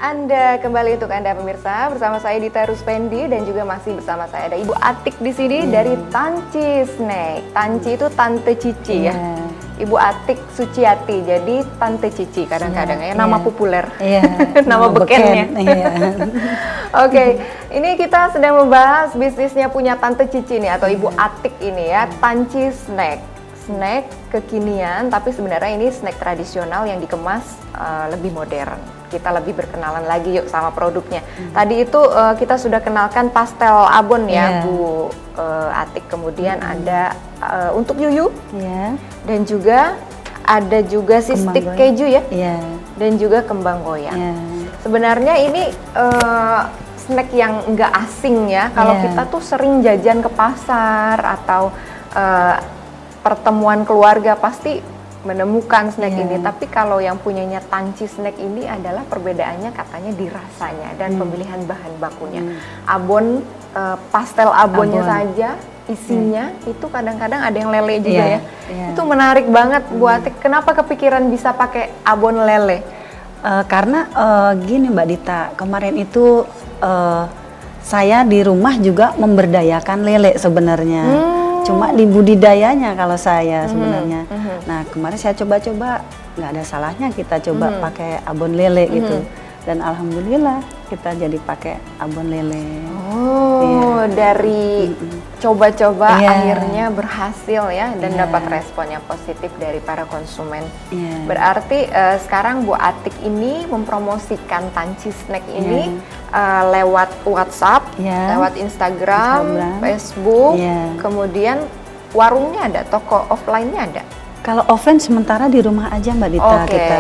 Anda kembali untuk Anda pemirsa, bersama saya Dita Ruspendi dan juga masih bersama saya ada Ibu Atik di sini dari Tanci Snack. Tanci itu Tante Cici ya. Ibu Atik Suciati, jadi Tante Cici kadang-kadang ya, nama populer, nama bekennya. Oke, ini kita sedang membahas bisnisnya punya Tante Cici nih atau Ibu Atik ini ya, Tanci Snack. Snack kekinian, tapi sebenarnya ini snack tradisional yang dikemas lebih modern. Kita lebih berkenalan lagi yuk sama produknya. Tadi itu kita sudah kenalkan pastel abon ya, Bu Atik. Kemudian ada untuk yuyu, dan juga ada juga si stick keju ya, dan juga kembang goyang. Sebenarnya ini snack yang enggak asing ya. Kalau kita tuh sering jajan ke pasar atau pertemuan keluarga pasti menemukan snack ini, tapi kalau yang punyanya Tanci Snack ini adalah perbedaannya katanya di rasanya dan pemilihan bahan bakunya. Abon, pastel abonnya saja isinya itu kadang-kadang ada yang lele juga ya. Itu menarik banget Bu Atik. Kenapa kepikiran bisa pakai abon lele? Karena gini Mbak Dita, kemarin itu saya di rumah juga memberdayakan lele sebenarnya. Cuma di budidayanya kalau saya sebenarnya. Nah kemarin saya coba-coba, nggak ada salahnya kita coba pakai abon lele gitu. Dan alhamdulillah kita jadi pakai abon lele. Dari coba-coba akhirnya berhasil ya dan dapat respon yang positif dari para konsumen. Berarti sekarang Bu Atik ini mempromosikan Tanci Snack ini lewat WhatsApp, lewat Instagram, Facebook, kemudian warungnya ada, toko offline-nya ada? Kalau offline sementara di rumah aja Mbak Dita kita.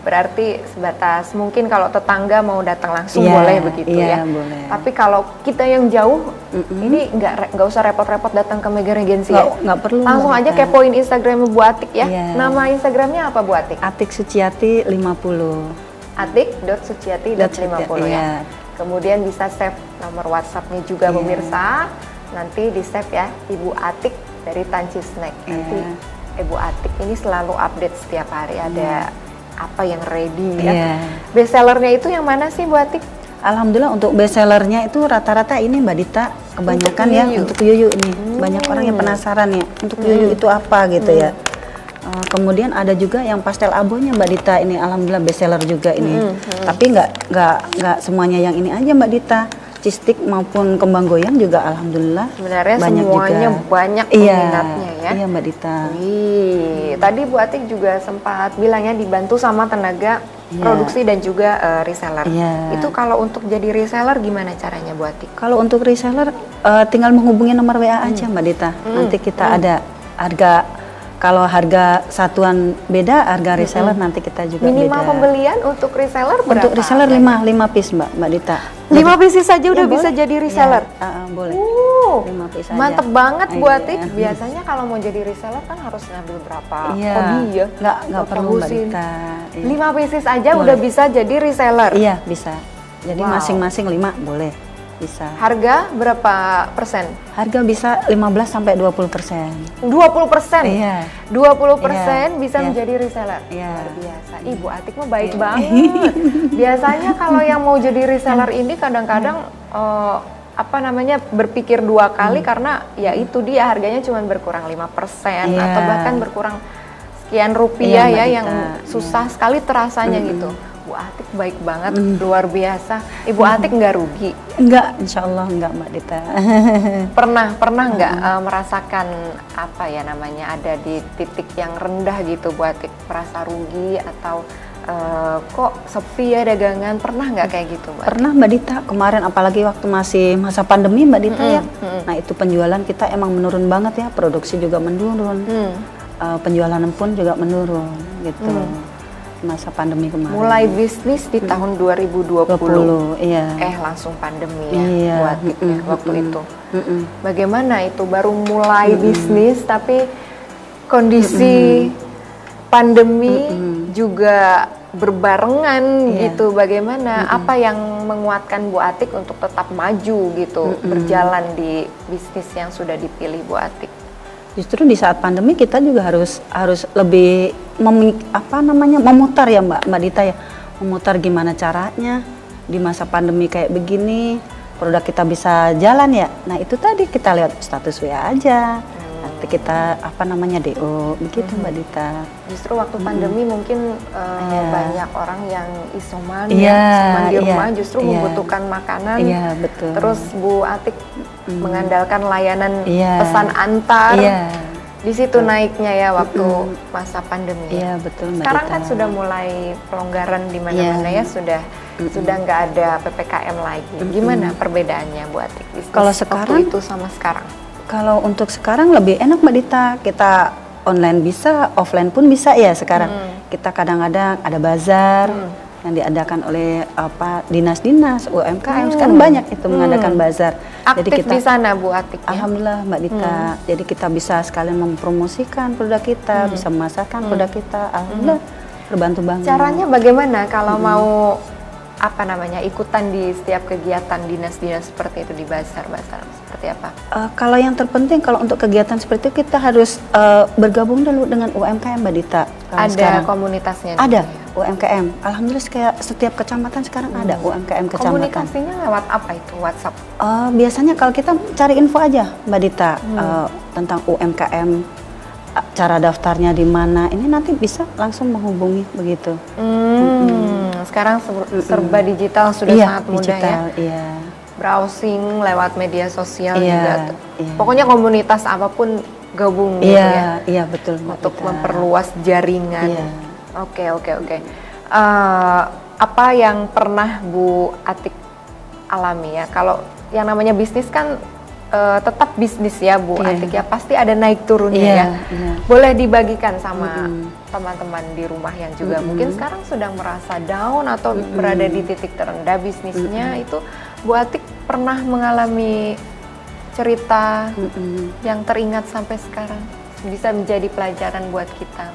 Berarti sebatas mungkin kalau tetangga mau datang langsung boleh begitu ya. Boleh. Tapi kalau kita yang jauh ini nggak usah repot-repot datang ke Mega Regency ya. Nggak perlu. Langsung aja kepoin Instagram Bu Atik ya. Nama Instagramnya apa Bu Atik? Atik Suciati 50. Atik.suciati.50 ya. Kemudian bisa save nomor WhatsApp-nya juga pemirsa. Nanti di save ya Ibu Atik dari Tanci Snack. Nanti Ibu Atik ini selalu update setiap hari ada apa yang ready ya. Best sellernya itu yang mana sih Bu Atik? Alhamdulillah untuk best sellernya itu rata-rata ini Mbak Dita, kebanyakan untuk yuyu ini. Banyak orang yang penasaran ya, untuk yuyu itu apa gitu ya. Kemudian ada juga yang pastel abonnya Mbak Dita ini, alhamdulillah best seller juga ini. Tapi nggak semuanya yang ini aja Mbak Dita. Cistik maupun kembang goyang juga alhamdulillah sebenarnya banyak semuanya juga. Banyak peminatnya ya. Iya Mbak Dita. Tadi Bu Atik juga sempat bilangnya dibantu sama tenaga produksi dan juga reseller. Itu kalau untuk jadi reseller gimana caranya Bu Atik? Kalau untuk reseller tinggal menghubungi nomor WA aja Mbak Dita. Nanti kita ada harga. Kalau harga satuan beda, harga reseller nanti kita juga minimal beda. Pembelian untuk reseller berapa? Untuk reseller 5 piece Mbak Dita. 5 pieces saja udah bisa jadi reseller? Boleh. 5 piece aja. Mantep banget Bu Atik. Biasanya kalau mau jadi reseller kan harus ngambil berapa kodi ya? Nggak perlu Mbak Dita. 5 pieces aja udah bisa jadi reseller? Iya bisa. Jadi masing-masing 5 boleh. Bisa. Harga berapa persen? Harga bisa 15-20%. 20%? Iya. 20% bisa menjadi reseller? Luar biasa. Ibu Atik mah baik banget. Biasanya kalau yang mau jadi reseller ini kadang-kadang berpikir 2 kali karena ya itu dia harganya cuma berkurang 5% atau bahkan berkurang sekian rupiah yang susah sekali terasanya gitu. Bu Atik baik banget, luar biasa. Ibu Atik nggak rugi? Enggak, insya Allah enggak Mbak Dita. Pernah nggak merasakan ada di titik yang rendah gitu Bu Atik, merasa rugi atau kok sepi ya dagangan, pernah nggak kayak gitu Mbak? Pernah Mbak Dita, kemarin apalagi waktu masih masa pandemi Mbak Dita ya. Nah itu penjualan kita emang menurun banget ya, produksi juga menurun, penjualan pun juga menurun gitu. Masa pandemi kemarin. Mulai bisnis di tahun 2020. Langsung pandemi ya Bu Atik waktu itu. Bagaimana itu baru mulai bisnis tapi kondisi pandemi juga berbarengan gitu. Bagaimana apa yang menguatkan Bu Atik untuk tetap maju gitu, berjalan di bisnis yang sudah dipilih Bu Atik? Justru di saat pandemi kita juga harus lebih memutar ya Mbak Dita ya, memutar gimana caranya di masa pandemi kayak begini produk kita bisa jalan ya. Nah itu tadi kita lihat status WA aja. Nanti kita DO begitu Mbak Dita. Justru waktu pandemi mungkin banyak orang yang isoman di rumah justru membutuhkan makanan. Iya betul. Terus Bu Atik mengandalkan layanan pesan antar. Di situ naiknya ya waktu masa pandemi. Iya betul Mbak Sekarang Dita. kan sudah mulai pelonggaran di mana-mana ya, sudah nggak ada PPKM lagi. Gimana perbedaannya Bu Atik? Kalau sekarang waktu itu sama sekarang? Kalau untuk sekarang lebih enak Mbak Dita, kita online bisa, offline pun bisa ya sekarang. Kita kadang-kadang ada bazar yang diadakan oleh dinas-dinas UMKM. Sekarang banyak itu mengadakan bazar. Aktif jadi kita di sana Bu Atik ya? Alhamdulillah Mbak Dita. Jadi kita bisa sekalian mempromosikan produk kita, bisa memasarkan produk kita. Alhamdulillah terbantu banget. Caranya bagaimana kalau mau ikutan di setiap kegiatan dinas-dinas seperti itu di bazar-bazar seperti apa? Kalau yang terpenting kalau untuk kegiatan seperti itu kita harus bergabung dulu dengan UMKM Mbak Dita. Ada sekarang komunitasnya? Ada UMKM. Alhamdulillah kayak setiap kecamatan sekarang ada UMKM kecamatan. Komunikasinya lewat apa itu? WhatsApp? Biasanya kalau kita cari info aja Mbak Dita tentang UMKM, cara daftarnya di mana, ini nanti bisa langsung menghubungi begitu. Sekarang serba digital sudah sangat mudah digital, ya. Browsing lewat media sosial Iya, juga. Pokoknya komunitas apapun gabung gitu ya. Iya betul Mbak Untuk Dita. memperluas jaringan. Iya. Oke. Apa yang pernah Bu Atik alami ya? Kalau yang namanya bisnis kan tetap bisnis ya Bu Atik ya, pasti ada naik turunnya ya. Boleh dibagikan sama teman-teman di rumah yang juga mungkin sekarang sedang merasa down atau berada di titik terendah bisnisnya itu, Bu Atik pernah mengalami cerita yang teringat sampai sekarang bisa menjadi pelajaran buat kita.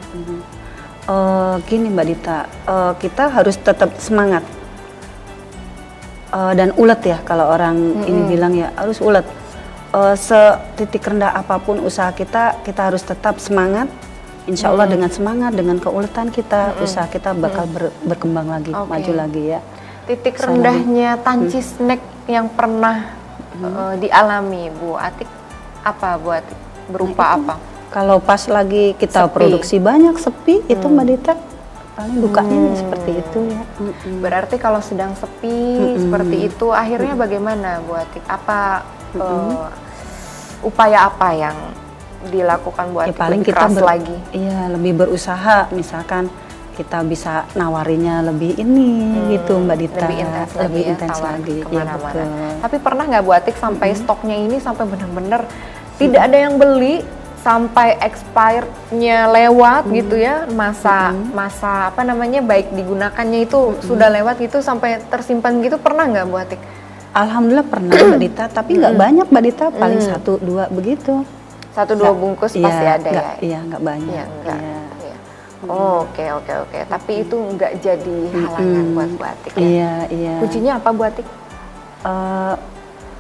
Gini Mbak Dita, kita harus tetap semangat dan ulet ya kalau orang ini bilang ya, harus ulet. Setitik rendah apapun usaha kita harus tetap semangat. Insya Allah dengan semangat, dengan keuletan kita, usaha kita bakal berkembang lagi, maju lagi ya. Titik rendahnya Tanci Snack yang pernah dialami Bu Atik apa Bu Atik? Berupa apa? Kalau pas lagi kita produksi banyak sepi, itu Mbak Dita paling dukanya seperti itu ya. Berarti kalau sedang sepi seperti itu, akhirnya bagaimana Bu Atik? Apa upaya apa yang dilakukan buat paling lebih kita keras lagi? Iya, lebih berusaha. Misalkan kita bisa nawarinya lebih ini gitu Mbak Dita. Lebih intens lagi kemana-mana. Tapi pernah nggak Bu Atik sampai stoknya ini sampai benar-benar tidak ada yang beli, sampai expirednya lewat gitu ya, masa baik digunakannya itu sudah lewat gitu, sampai tersimpan gitu, pernah nggak Bu Atik? Alhamdulillah pernah Mbak Dita, tapi nggak banyak Mbak Dita, paling 1-2 begitu. 1-2 bungkus pasti ada ya? Iya, nggak banyak. Oke. Tapi itu nggak jadi halangan buat Bu Atik ya? Iya. Kuncinya apa Bu Atik?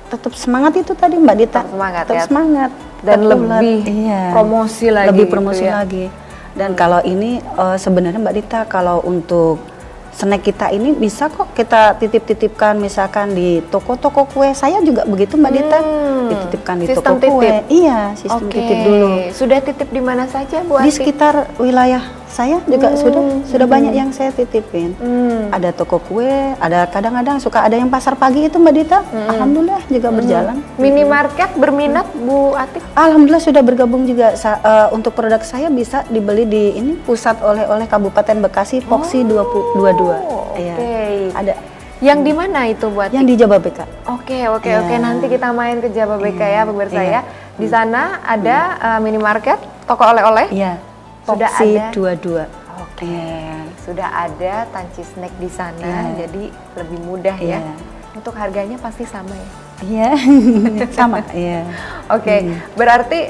Tetap semangat itu tadi Mbak Dita. Tetap semangat. Dan lebih promosi lagi. Lebih promosi lagi. Dan kalau ini sebenarnya Mbak Dita, kalau untuk snack kita ini bisa kok kita titip-titipkan misalkan di toko-toko kue. Saya juga begitu Mbak Dita, dititipkan di sistem toko kue. titip. Iya, sistem titip dulu. Sudah titip di mana saja Bu Di Atik? sekitar wilayah saya juga sudah banyak yang saya titipin. Ada toko kue, ada kadang-kadang suka ada yang pasar pagi itu Mbak Dita. Alhamdulillah juga berjalan. Minimarket berminat Bu Atik? Alhamdulillah sudah bergabung juga. Untuk produk saya bisa dibeli di ini pusat oleh-oleh Kabupaten Bekasi, Poksi 22. Oke. Ada. Yang di mana itu Bu Atik? Yang di Jababeka. Oke. Nanti kita main ke Jababeka ya pemirsa ya. Di sana ada minimarket, toko oleh-oleh. Iya. Sudah Poksi ada 22. Oke. Sudah ada Tanci Snack di sana, jadi lebih mudah ya. Untuk harganya pasti sama ya? Iya, sama. Iya. Oke, berarti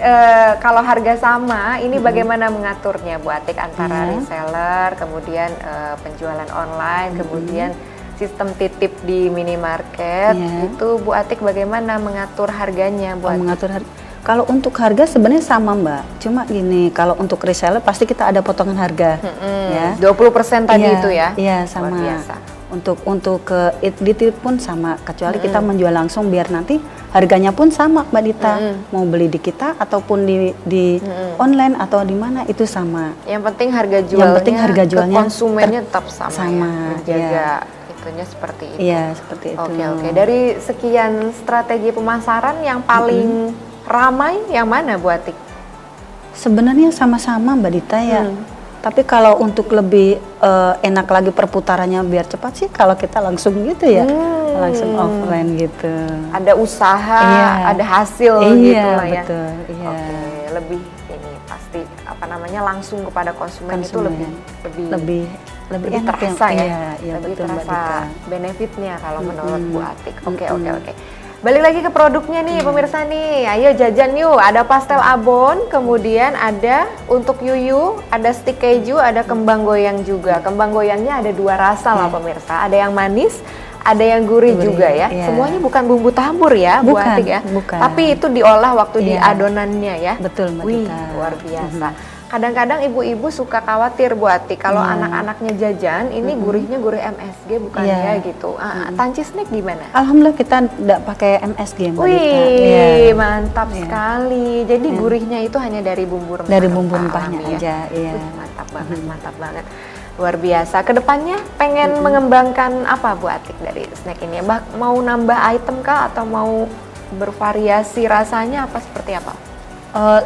kalau harga sama, ini bagaimana mengaturnya Bu Atik antara reseller, kemudian penjualan online, kemudian sistem titip di minimarket, itu Bu Atik bagaimana mengatur harganya Bu Atik? Mengatur harga. Kalau untuk harga sebenarnya sama Mbak, cuma gini, kalau untuk reseller pasti kita ada potongan harga, ya. 20% tadi Iya, itu ya? Iya sama. Luar biasa. Untuk ke Ditip pun sama, kecuali kita menjual langsung biar nanti harganya pun sama Mbak Dita. Mau beli di kita ataupun di online atau di mana itu sama. Yang penting harga jualnya, ke konsumennya tetap sama, sama ya. Menjaga itunya seperti itu. Iya, seperti itu. Oke. Dari sekian strategi pemasaran yang paling ramai yang mana Bu Atik? Sebenarnya sama-sama Mbak Dita ya. Tapi kalau untuk lebih enak lagi perputarannya biar cepat sih kalau kita langsung gitu ya. Langsung offline gitu. Ada usaha, ada hasil gitu lah ya. Betul, iya. Oke, lebih ini pasti langsung kepada konsumen itu lebih enak terasa ya. Iya, lebih betul, Mbak terasa Dita. benefitnya kalau menurut Bu Atik. Oke. Balik lagi ke produknya nih pemirsa nih, ayo jajan yuk. Ada pastel abon, kemudian ada untuk yuyu, ada stik keju, ada kembang goyang juga. Kembang goyangnya ada 2 rasa lah pemirsa, ada yang manis, ada yang gurih juga ya. Semuanya bukan bumbu tabur ya Bu Atik ya, tapi itu diolah waktu di adonannya ya. Betul Mbak Wih, Dita. luar biasa. Kadang-kadang ibu-ibu suka khawatir Bu Atik kalau anak-anaknya jajan ini gurihnya gurih MSG bukan ya gitu. Tanci snack gimana? Alhamdulillah kita tidak pakai MSG Mbak Dita. Wih, mantap sekali. Jadi gurihnya itu hanya dari bumbu rempah. Dari bumbu rempahnya alami aja, iya. Wih, mantap banget. Luar biasa. Kedepannya pengen mengembangkan apa Bu Atik dari snack ini? Mau nambah item kah atau mau bervariasi rasanya apa seperti apa?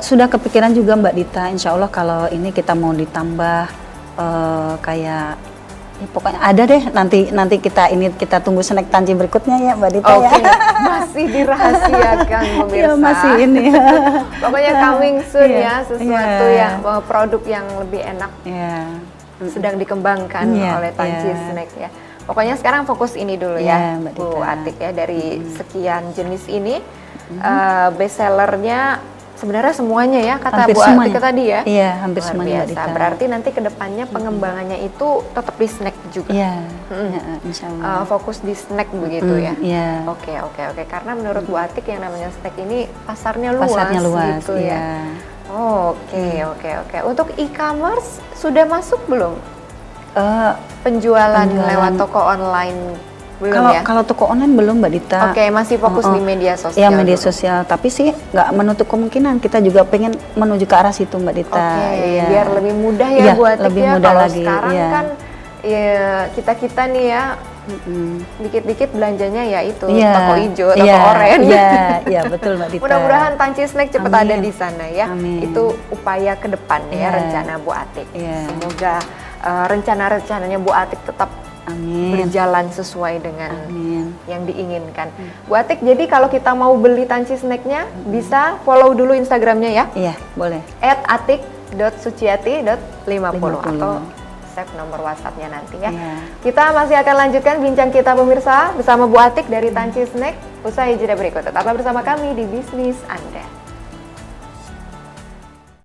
Sudah kepikiran juga Mbak Dita, insya Allah kalau ini kita mau ditambah kayak ya pokoknya ada deh nanti kita tunggu snack Tanci berikutnya ya Mbak Dita ya. Masih dirahasiakan pemirsa. Ya, masih ini. Pokoknya coming soon ya sesuatu yang produk yang lebih enak sedang dikembangkan oleh Tanci Snack ya. Pokoknya sekarang fokus ini dulu ya Mbak Dita. Bu Atik ya, dari sekian jenis ini best sellernya sebenarnya semuanya ya kata hampir Bu Atik tadi ya. Iya, hampir luar semuanya Mbak biasa. Dita. Berarti nanti kedepannya pengembangannya itu tetap di snack juga. Iya, insya Allah. Fokus di snack begitu ya. Iya. Oke. Karena menurut Bu Atik yang namanya snack ini pasarnya luas gitu ya. Oke. Untuk e-commerce sudah masuk belum? Penjualan lewat toko online belum ya? Kalau toko online belum Mbak Dita. Oke, masih fokus di media sosial. Ya media sosial, tapi sih nggak menutup kemungkinan kita juga pengen menuju ke arah situ Mbak Dita. Oke, biar lebih mudah ya Bu Atik lebih ya. mudah Kalau lagi, sekarang kan ya kita nih ya dikit-dikit belanjanya ya itu toko hijau, toko oranye. Iya betul Mbak Dita. Mudah-mudahan Tanci Snack cepat ada di sana ya. Amin. Itu upaya ke depan ya rencana Bu Atik. Semoga rencana-rencananya Bu Atik tetap berjalan sesuai dengan yang diinginkan. Bu Atik, jadi kalau kita mau beli Tanci Snack-nya bisa follow dulu Instagramnya ya? Iya, boleh. @atik.suciati.50 atau save nomor WhatsApp-nya nanti ya. Kita masih akan lanjutkan bincang kita pemirsa bersama Bu Atik dari Tanci Snack usai jeda berikut. Tetaplah bersama kami di Bisnis Anda.